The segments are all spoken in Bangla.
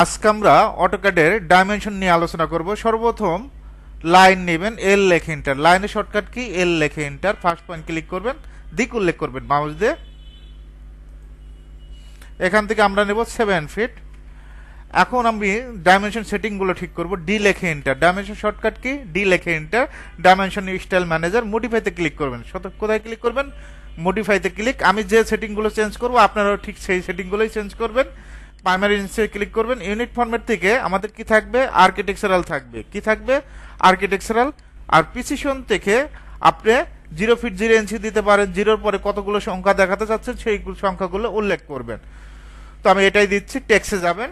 আজকে আমরা অটোক্যাডের ডাইমেনশন নিয়ে আলোচনা করব। সর্বপ্রথম লাইন নেবেন, এল লেখে এন্টার। লাইনের শর্টকাট কি? এল লেখে এন্টার। ফার্স্ট পয়েন্ট ক্লিক করবেন, দিক উল্লেখ করবেন মাউস দিয়ে। এখান থেকে আমরা নেব 7 ফিট। এখন আমি ডাইমেনশন সেটিংগুলো ঠিক করব। ডি লেখে এন্টার। ডাইমেনশন শর্টকাট কি? ডি লেখে এন্টার। ডাইমেনশন স্টাইল ম্যানেজার, মডিফাইতে ক্লিক করবেন। কোথায় ক্লিক করবেন? মডিফাইতে ক্লিক। আমি যে সেটিংগুলো চেঞ্জ করব আপনারাও ঠিক সেই সেটিংগুলোই চেঞ্জ করবেন। প্রাইমারি ইনসে ক্লিক করবেন। ইউনিট ফরম্যাট থেকে আমাদের কি থাকবে? আর্কিটেকচারাল থাকবে। কি থাকবে? আর্কিটেকচারাল। আর প্রিসিশন থেকে আপনি 0 ফিট 0 ইঞ্চি দিতে পারেন। জিরোর পরে কতগুলো সংখ্যা দেখাতে চাচ্ছেন সেই সংখ্যাগুলো উল্লেখ করবেন। তো আমি এটাই দিচ্ছি। টেক্সে যাবেন,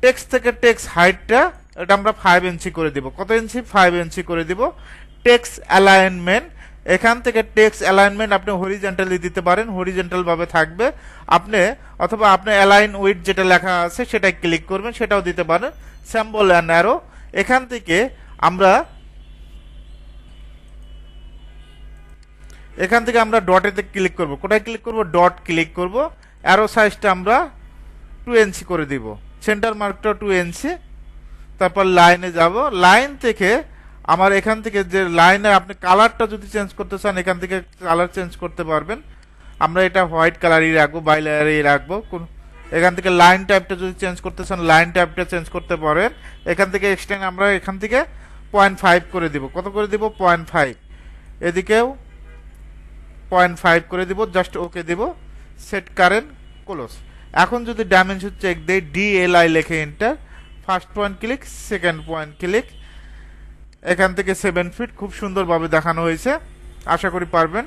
টেক্সট থেকে টেক্সট হাইটটা এটা আমরা 5 ইঞ্চি করে দিব। কত ইঞ্চি? 5 ইঞ্চি করে দিব। টেক্সট অ্যালাইনমেন্ট, এখান থেকে টেক্সট অ্যালাইনমেন্ট আপনি হরিজন্টালি দিতে পারেন, হরিজন্টাল ভাবে থাকবে আপনি, অথবা আপনি অ্যালাইন উইথ যেটা লেখা আছে সেটাই ক্লিক করবেন, সেটাও দিতে পারেন। সিম্বল অ্যান্ড অ্যারো, এখান থেকে আমরা ডটেতে ক্লিক করব। কোথায় ক্লিক করব? ডট ক্লিক করব। অ্যারো সাইজটা আমরা 2 ইঞ্চি করে দিব। সেন্টার মার্কটা 2 ইঞ্চি। তারপর লাইনে যাব। লাইন থেকে আমার এখান থেকে যে লাইনে আপনি কালারটা যদি চেঞ্জ করতে চান এখান থেকে কালার চেঞ্জ করতে পারবেন। আমরা এটা হোয়াইট কালারই রাখবো, বাইলারই রাখবো। এখান থেকে লাইন টাইপটা যদি চেঞ্জ করতে চান লাইন টাইপটা চেঞ্জ করতে পারেন। এখান থেকে এক্সটেন্ড আমরা এখান থেকে 0.5 করে দিব। কত করে দিব? 0.5। এদিকেও 0.5 করে দিব। জাস্ট ওকে দিব। Set current close. এখন যদি ডাইমেনশন চেক দেই, ডিএলআই লেখে enter. First point click, second point click. এখান থেকে 7 ফিট খুব সুন্দরভাবে দেখানো হয়েছে। আশা করি পারবেন।